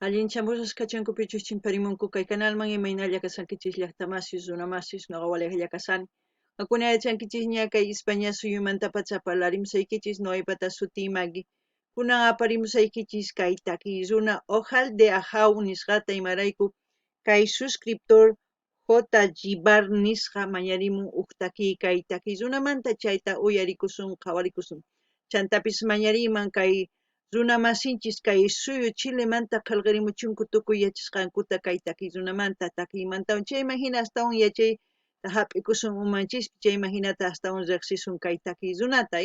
Allinchamusas kachankupichus chimparimunku kay canalman imaynalla kasankichis llaqtamasis runamasis noqa waliqlla kasani. Qakuna yachankichis ña kay España suyumanta pacha parlarimsaykichis noypata suti maqui. Kunan aparimusaykichis kay taki runa Ojal de Ajau nisqata imarayku kay suscriptor J. Bar nisqa mañarimun huk taki kay taki runamanta chayta uyarikusun qawarikusun. Chantapis mañariman kay runa masinchis kay suyu Chilemanta qillqarimuchunku tukuy yachasqankuta kay taki runamanta takiymantawan chayman hina astawan yachayta hap'ikusun umanchispi chayman hinata astawan riqsisun kay taki runata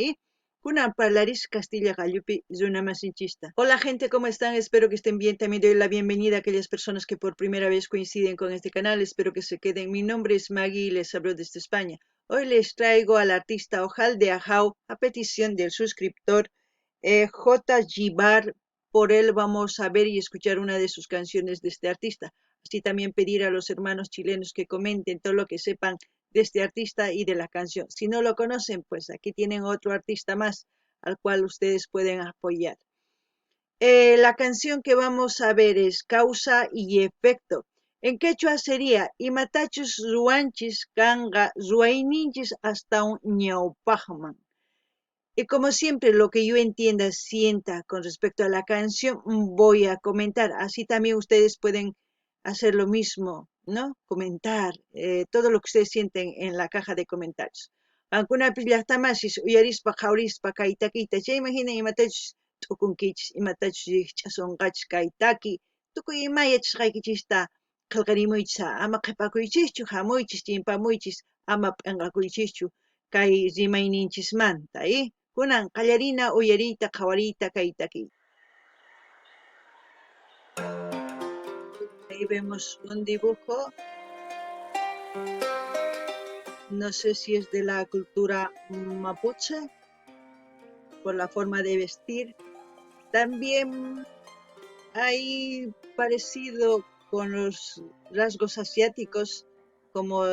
kunan parlaris Castilla gallupi runa masinchista. Hola gente, ¿cómo están? Espero que estén bien. También doy la bienvenida a aquellas personas que por primera vez coinciden con este canal. Espero que se queden. Mi nombre es Maggie y les hablo desde España. Hoy les traigo al artista Ojal de Ajau a petición del suscriptor J. Bar. Por él vamos a ver y escuchar una de sus canciones de este artista. Así también pedir a los hermanos chilenos que comenten todo lo que sepan de este artista y de la canción. Si no lo conocen, pues aquí tienen otro artista más al cual ustedes pueden apoyar. La canción que vamos a ver es Causa y Efecto. En quechua sería Imatachus ruanchis kanga ruaininchis hasta un ñaupajman. Y como siempre, lo que yo entienda, sienta con respecto a la canción, voy a comentar. Así también ustedes pueden hacer lo mismo, ¿no? Comentar todo lo que ustedes sienten en la caja de comentarios. Alguna pillastamasis, uyarispa, jaurispa, kaitakita, ya imaginen, imatachus, tukunkichis, imatachus, yichasongachis, kaitaki, tukuy imayachis, kaikichista, kalgarimuychis, ama qhipakuychischu, hamuychis, chimpamuychis, ama p'anqakuychischu, kay rimayninchismanta, kunan qallarina uyariyta qawariyta kaytaki. Ahí vemos un dibujo, no sé si es de la cultura mapuche, por la forma de vestir. También hay parecido con los rasgos asiáticos, como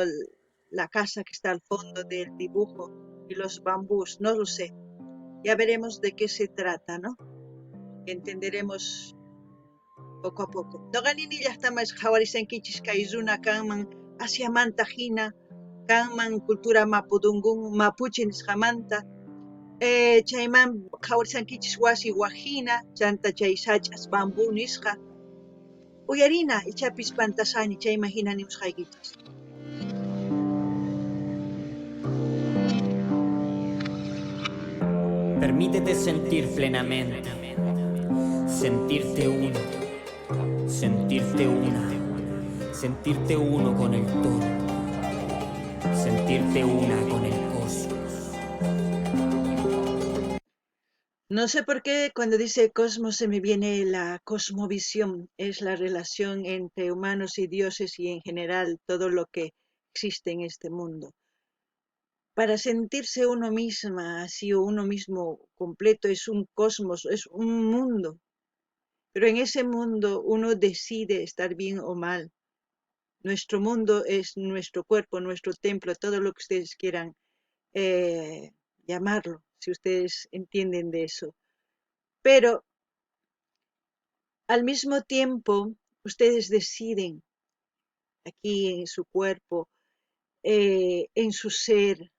la casa que está al fondo del dibujo y los bambús, no lo sé. Ya veremos de qué se trata, ¿no? Entenderemos poco a poco. Noqanini llaqtamas qhawarisankichis kay runa kanman Asiamanta hina, kanman cultura mapudungun mapuche nisqamanta, chayman qhawarisankichis wasi wajina, chanta chay sach'as bambú nisqa. Uyarina ichapis pantasani chayman hina nimusqaykichis. Permítete sentir plenamente, sentirte uno, sentirte una, sentirte uno con el todo, sentirte una con el cosmos. No sé por qué cuando dice cosmos se me viene la cosmovisión, es la relación entre humanos y dioses y en general todo lo que existe en este mundo. Para sentirse uno misma, así o uno mismo completo, es un cosmos, es un mundo. Pero en ese mundo uno decide estar bien o mal. Nuestro mundo es nuestro cuerpo, nuestro templo, todo lo que ustedes quieran llamarlo, si ustedes entienden de eso. Pero al mismo tiempo, ustedes deciden aquí en su cuerpo, en su ser,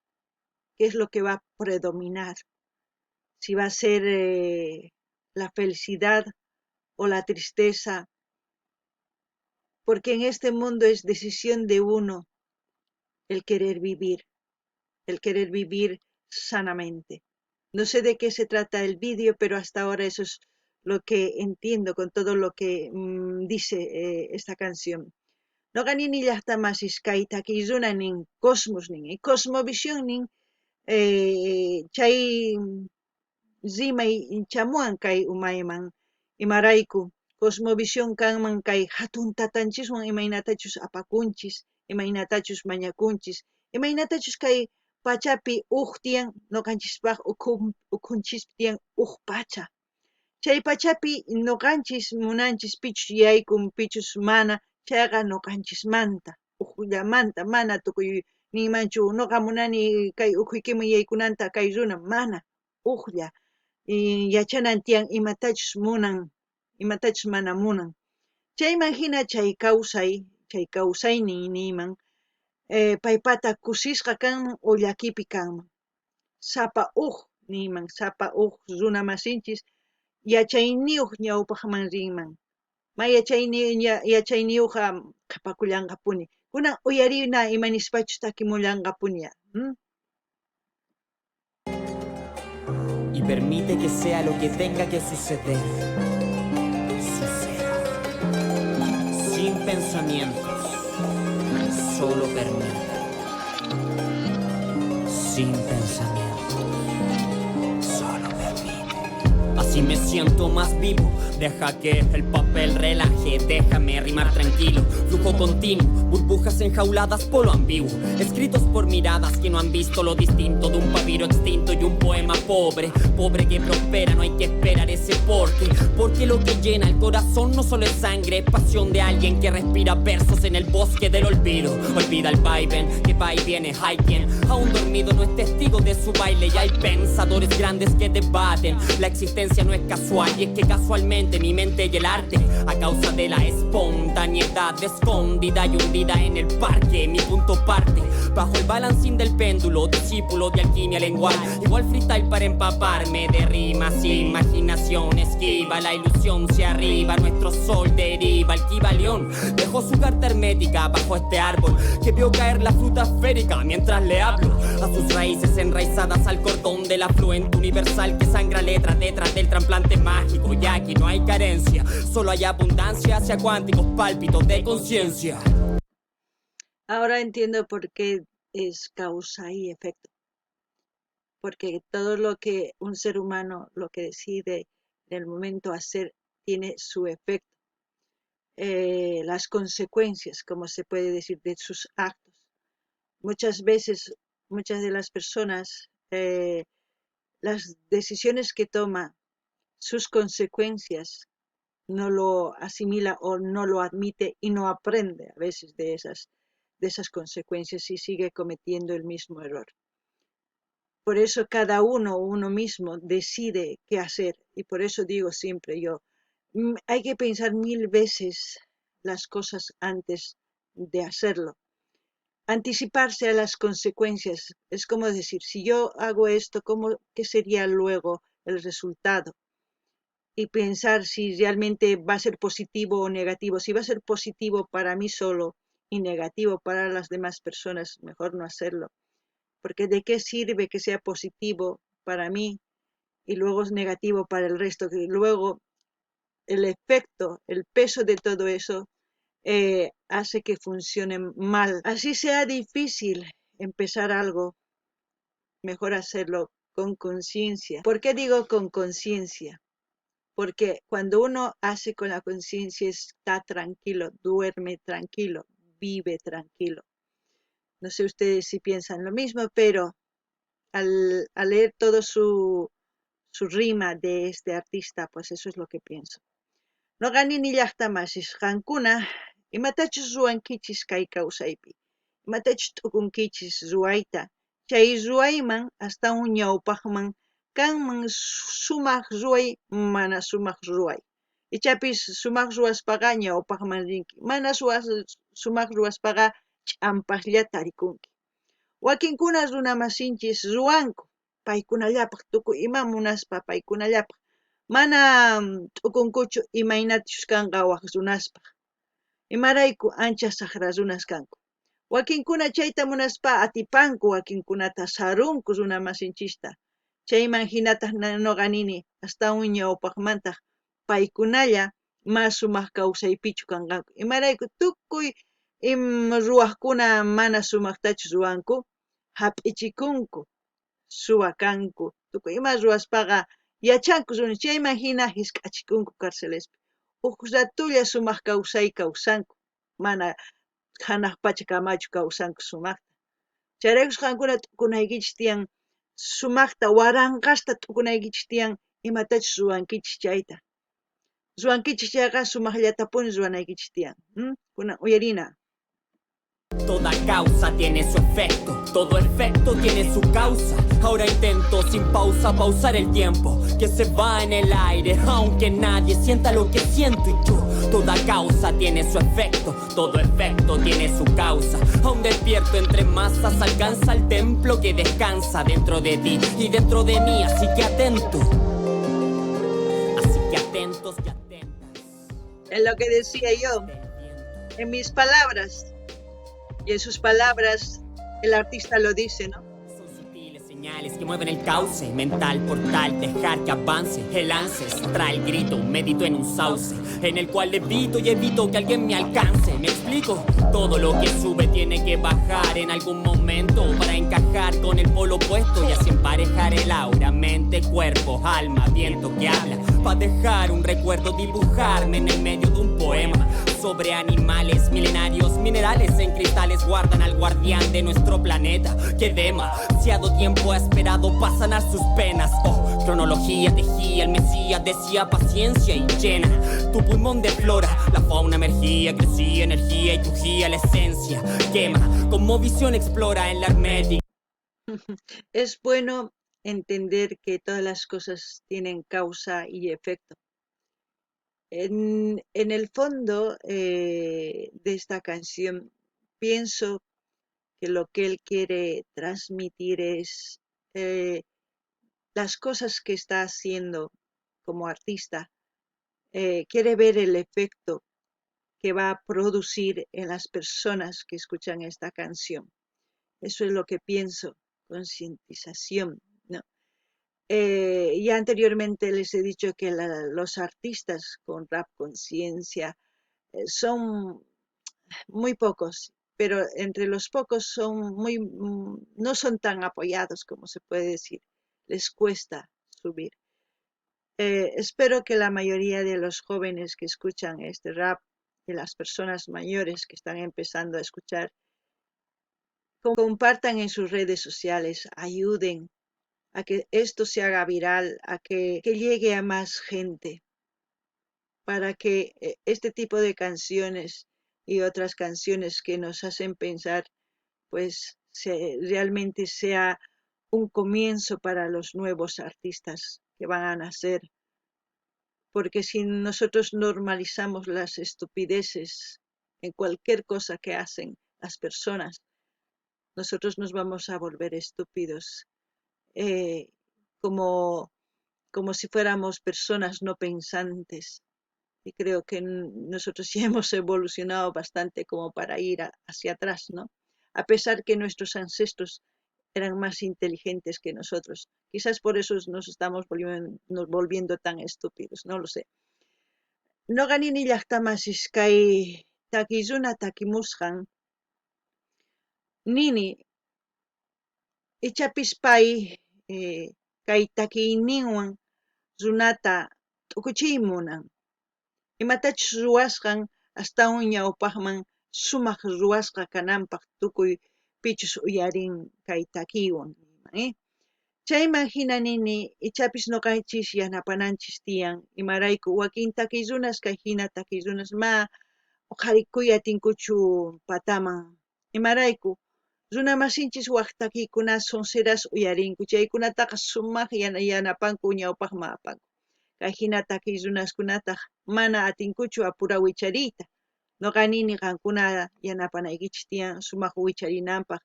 qué es lo que va a predominar. Si va a ser la felicidad o la tristeza, porque en este mundo es decisión de uno el querer vivir sanamente. No sé de qué se trata el vídeo, pero hasta ahora eso es lo que entiendo con todo lo que dice esta canción. Noqanini llaqtamasis kay taki runa nin cosmos nin, cosmovisión nin chay rimay chamuan kay umayman imarayku cosmovisión kanman kay hatun tatanchiswan imaynatachus apakunchis, imaynatachus mañakunchis, imaynatachus kay pachapi tiyan noqanchispaq ukunchis tiyan pacha. Chay pachapi noqanchis munanchis pichus yaykun pichus mana chayqa noqanchismanta uqllamanta mana tukuy ninmanchu noqa munani kay uquykiman yaykunanta kay runa mana uqlla yachanan tiyan imatachus munan imatachus mana munan Chayman hina chay kawsaynin niyman paypata kusisqa kanman o llakipi kanman. Sapa niyman, sapa runa masinchis yachayniyuq ñawpaqman rinman. Ma yachayniyuqqa qhapakullanqapuni. Kunan uyarina imanispachu takimullanqapuña. Y permite que sea lo que tenga que suceder. Suceda. Sin pensamientos. Solo permite. Sin pensamientos. Solo permite. Así me siento más vivo. Deja que el papel relaje, déjame rimar tranquilo. Flujo continuo, burbujas enjauladas por lo ambiguo. Escritos por miradas que no han visto lo distinto de un papiro extinto y un poema pobre. Pobre que prospera, no hay que esperar ese porqué. Porque lo que llena el corazón no solo es sangre, es pasión de alguien que respira versos en el bosque del olvido. Olvida el vaivén, que va y viene, hay quien aún dormido no es testigo de su baile. Y hay pensadores grandes que debaten. La existencia no es casual y es que casualmente mi mente y el arte, a causa de la espontaneidad escondida y hundida en el parque, mi punto parte, bajo el balancín del péndulo, discípulo de alquimia lengual, igual freestyle para empaparme de rimas, imaginación esquiva, la ilusión se arriba, nuestro sol deriva, el Kibalión dejó su carta hermética bajo este árbol, que vio caer la fruta esférica mientras le hablo, a sus raíces enraizadas al cordón del afluente universal que sangra letra detrás del trasplante mágico, y aquí no hay carencia, solo hay abundancia hacia cuánticos pálpitos de conciencia. Ahora entiendo por qué es causa y efecto. Porque todo lo que un ser humano, lo que decide en el momento hacer, tiene su efecto. Las consecuencias, como se puede decir, de sus actos. Muchas veces, muchas de las personas, las decisiones que toma, sus consecuencias, no lo asimila o no lo admite y no aprende a veces de esas consecuencias y sigue cometiendo el mismo error. Por eso cada uno mismo decide qué hacer y por eso digo siempre yo, hay que pensar 1000 veces las cosas antes de hacerlo. Anticiparse a las consecuencias es como decir, si yo hago esto, ¿qué sería luego el resultado? Y pensar si realmente va a ser positivo o negativo. Si va a ser positivo para mí solo y negativo para las demás personas, mejor no hacerlo. Porque ¿de qué sirve que sea positivo para mí y luego es negativo para el resto? Que luego el efecto, el peso de todo eso hace que funcione mal. Así sea difícil empezar algo, mejor hacerlo con conciencia. ¿Por qué digo con conciencia? Porque cuando uno hace con la conciencia está tranquilo, duerme tranquilo, vive tranquilo. No sé ustedes si piensan lo mismo, pero al leer todo su rima de este artista, pues eso es lo que pienso. No gani ni llaqtamasis qankuna, imatachus ruwankichis kay kawsaypi, imatachus t'ukunkichis ruwayta, chay ruwayman hasta un ñawpaqman kanman sumaq ruway, mana sumaq ruway. Ichapis sumaq ruwaspaqa ñawpaqman rinki, mana sumaq ruwaspaqa ch'ampaqllata rikunki. Wakinkuna runa masinchis ruwanku, paykunallapaq tukuy ima munaspa paykunallapaq. Mana t'ukunkuchu imaynachus kanqa waq runaspaq. Imarayku ancha saqra runas kanku. Wakinkuna chayta munaspa atipanku wakinkunata sarunku runa masinchista. Chayman hinataq noqa nini hasta un ñawpaqmantaq paykunalla mas sumaq kawsaypichu kanqaku. Imarayku tukuy ruwaqkuna mana sumaqtachus ruwanku, hap'ichikunku, suwakanku, tukuy ima ruwaspaqa yachanku runa, chayman hina hisk'achikunku carcelespi. Huk ratulla sumaq kawsay kawsanku, mana hanaq pacha kamachu kawsanku sumaqta. Chayraykus qankuna t'ukunaykichis tiyan sumaqta waranqasta t'ukunaykichis tiyan imatachus ruwankichis chayta. Ruwankichis chayqa sumaqllatapuni ruwanaykichis tiyan. Kunan uyarina. Toda causa tiene su efecto, todo efecto tiene su causa. Ahora intento sin pausa pausar el tiempo que se va en el aire, aunque nadie sienta lo que siento y yo. Toda causa tiene su efecto, todo efecto tiene su causa. Aún despierto entre masas alcanza el templo que descansa dentro de ti y dentro de mí, así que atento. Así que atentos y atentas. Es lo que decía yo, en mis palabras. Y en sus palabras, el artista lo dice, ¿no? Son sutiles señales que mueven el cauce mental por tal dejar que avance el ancestral grito, medito en un sauce en el cual evito y evito que alguien me alcance. ¿Me explico? Todo lo que sube tiene que bajar en algún momento para encajar con el polo opuesto y así emparejar el aura, mente, cuerpo, alma, viento que habla para dejar un recuerdo, dibujarme en el medio de un poema sobre animales milenarios, minerales en cristales guardan al guardián de nuestro planeta que demasiado tiempo ha esperado para sanar sus penas. Oh, cronología tejía, el Mesías decía paciencia y llena tu pulmón de flora, la fauna emergía, crecía energía y crujía la esencia, quema, como visión explora en la hermética. Es bueno entender que todas las cosas tienen causa y efecto. En el fondo de esta canción, pienso que lo que él quiere transmitir es eh, las cosas que está haciendo como artista. Quiere ver el efecto que va a producir en las personas que escuchan esta canción. Eso es lo que pienso, concientización, ¿no? Ya anteriormente les he dicho que los artistas con rap conciencia son muy pocos, pero entre los pocos son no son tan apoyados como se puede decir, les cuesta subir. Espero que la mayoría de los jóvenes que escuchan este rap, de las personas mayores que están empezando a escuchar, compartan en sus redes sociales, ayuden a que esto se haga viral, a que llegue a más gente, para que este tipo de canciones y otras canciones que nos hacen pensar, pues realmente sea un comienzo para los nuevos artistas que van a nacer. Porque si nosotros normalizamos las estupideces en cualquier cosa que hacen las personas, nosotros nos vamos a volver estúpidos, eh, como, como si fuéramos personas no pensantes. Y creo que nosotros ya hemos evolucionado bastante como para ir hacia atrás, ¿no? A pesar que nuestros ancestros eran más inteligentes que nosotros. Quizás por eso nos estamos volviendo tan estúpidos, no lo sé. Noqanini llaqtamasis kay takiyuna takimusqan nini ichapis pay kay takiyninwan runata t'ukuchiymunan. Imatachus ruwasqan astawan ñawpaqman sumaq ruwasqa kananpaq tukuy pichus uyarin kay takiywan. Chayman hina nini ichapis ñuqanchis yanapananchis tiyan imarayku wakin takiy runas kay hina takiy runas qharikuy atinkuchu pataman imarayku runa masinchis waq takiykunas sonsiras uyarinku chaykunataqa sumaq yanapanku ñawpaqman apanku kay hina takiy runaskunataq mana atinkuchu apura wichariyta ñuqa nini qankuna yanapanaykichis tiyan sumaq wicharinanpaq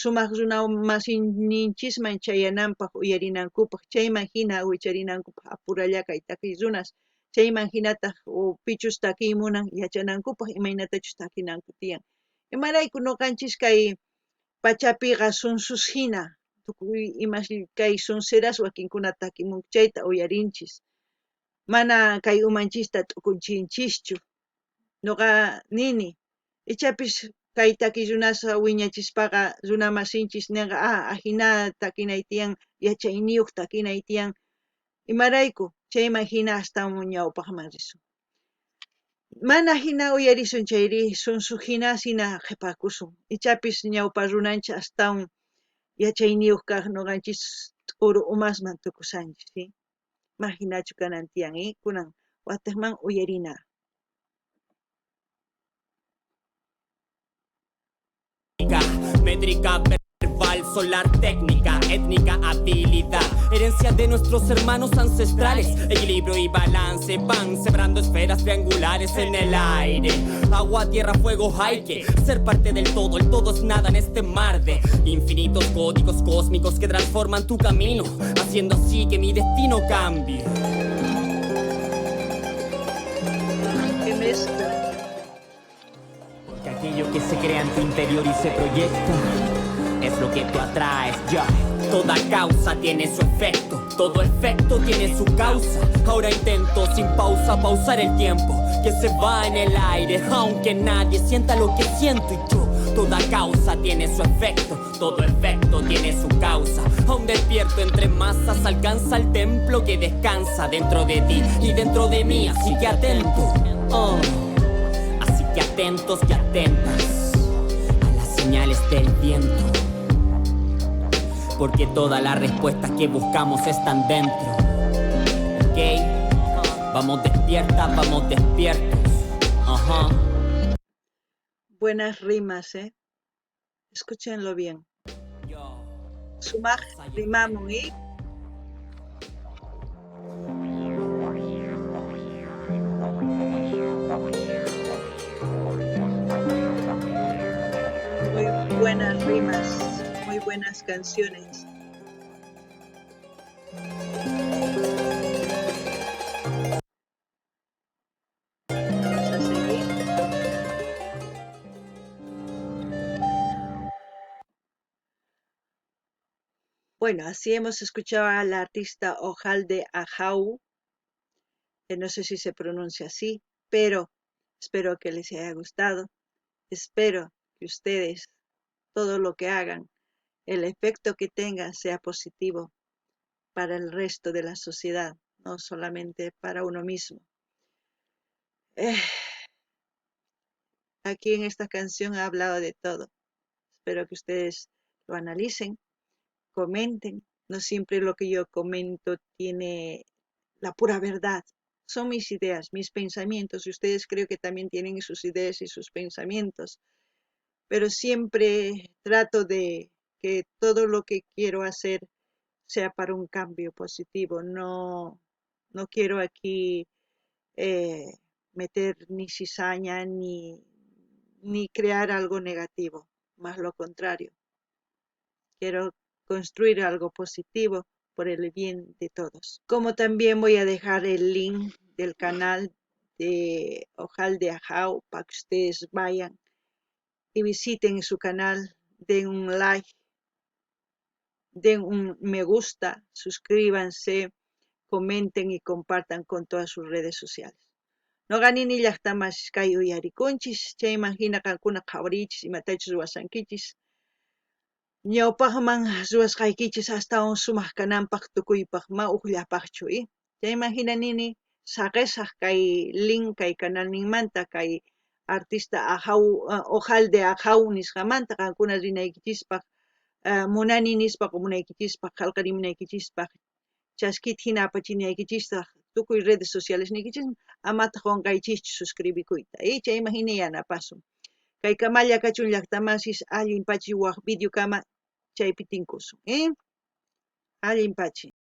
sumaq runa masinninchisman chayananpaq uyarinankupaq chayman hina wicharinankupaq apuralla kay takiy runas chayman hinataq pichus takiymunan yachanankupaq imaynatachus takinanku tiyan imarayku ñuqanchis kay pachapiqa sunsus hina tukuy kay sunsiras wakinkuna takimunku chayta uyarinchis mana kay umanchista t'ukuchinchischu ñuqa nini ichapis kay takiy runasqa wiñachispaqa runa masinchis ninqa hina takinay tiyan yachayniyuq takinay tiyan imarayku chayman hina astawan ñawpaqman risun mana hina uyarisun chayri sunsu hina qhipakusun ichapis ñawpa runanchis astawan yachayniyuq kaq ñuqanchis t'uru umasman tukusanchis ma hinachu kanan tiyan kunan wataqman uyarina métrica verbal, solar, técnica, étnica, habilidad, herencia de nuestros hermanos ancestrales, equilibrio y balance, van sembrando esferas triangulares en el aire, agua, tierra, fuego, hay que ser parte del todo, el todo es nada en este mar de infinitos códigos cósmicos que transforman tu camino, haciendo así que mi destino cambie. ¿Qué mezcla? Porque aquello que se crea en tu interior y se proyecta es lo que tú atraes, ya. Toda causa tiene su efecto, todo efecto tiene su causa. Ahora intento sin pausa pausar el tiempo que se va en el aire, aunque nadie sienta lo que siento y yo. Toda causa tiene su efecto, todo efecto tiene su causa. Aún despierto entre masas alcanza el templo que descansa dentro de ti y dentro de mí, así que atento. Así que atentos y atentas a las señales del viento, porque todas las respuestas que buscamos están dentro. ¿Ok? Vamos despiertas, vamos despiertos. Buenas rimas, Escúchenlo bien. Sumaj rimamun y muy buenas rimas, muy buenas canciones. Vamos a seguir. Bueno, así hemos escuchado a la artista Ojalde Ajau, que no sé si se pronuncia así, pero espero que les haya gustado. Espero que ustedes, todo lo que hagan, el efecto que tenga sea positivo para el resto de la sociedad, no solamente para uno mismo. Aquí en esta canción ha hablado de todo. Espero que ustedes lo analicen, comenten. No siempre lo que yo comento tiene la pura verdad. Son mis ideas, mis pensamientos, y ustedes creo que también tienen sus ideas y sus pensamientos. Pero siempre trato de que todo lo que quiero hacer sea para un cambio positivo. No quiero aquí meter ni cizaña ni crear algo negativo, más lo contrario. Quiero construir algo positivo por el bien de todos. Como también voy a dejar el link del canal de Ojal de Ajau para que ustedes vayan y visiten su canal, den un like, den un me gusta, suscríbanse, comenten y compartan con todas sus redes sociales. No ganini llaqtamas kay uyarikunchis, chayman hina qankuna qhawarichis imatachus ruwasankichis. Ñawpaqman ruwasqaykichis astawan sumaq kananpaq tukuypaq uqllapaqchu. Chayman hina nini saqesaq kay link kay canal ninmanta kay artista Ajau, Ojal de Ajau nisqamanta qankuna rinaykichispaq, munani nispaq munaykichispaq, qallqarimunaykichispa, chaskita hina apachinaykichistaq tukuy redes sociales niykichispa amataq qunqaychischu suscribikuyta. Chayman hina yanapasun. Kay kamalla kachun llaqtamasis allinpachis waq videokama chaypi tinkusun. Allinpachi.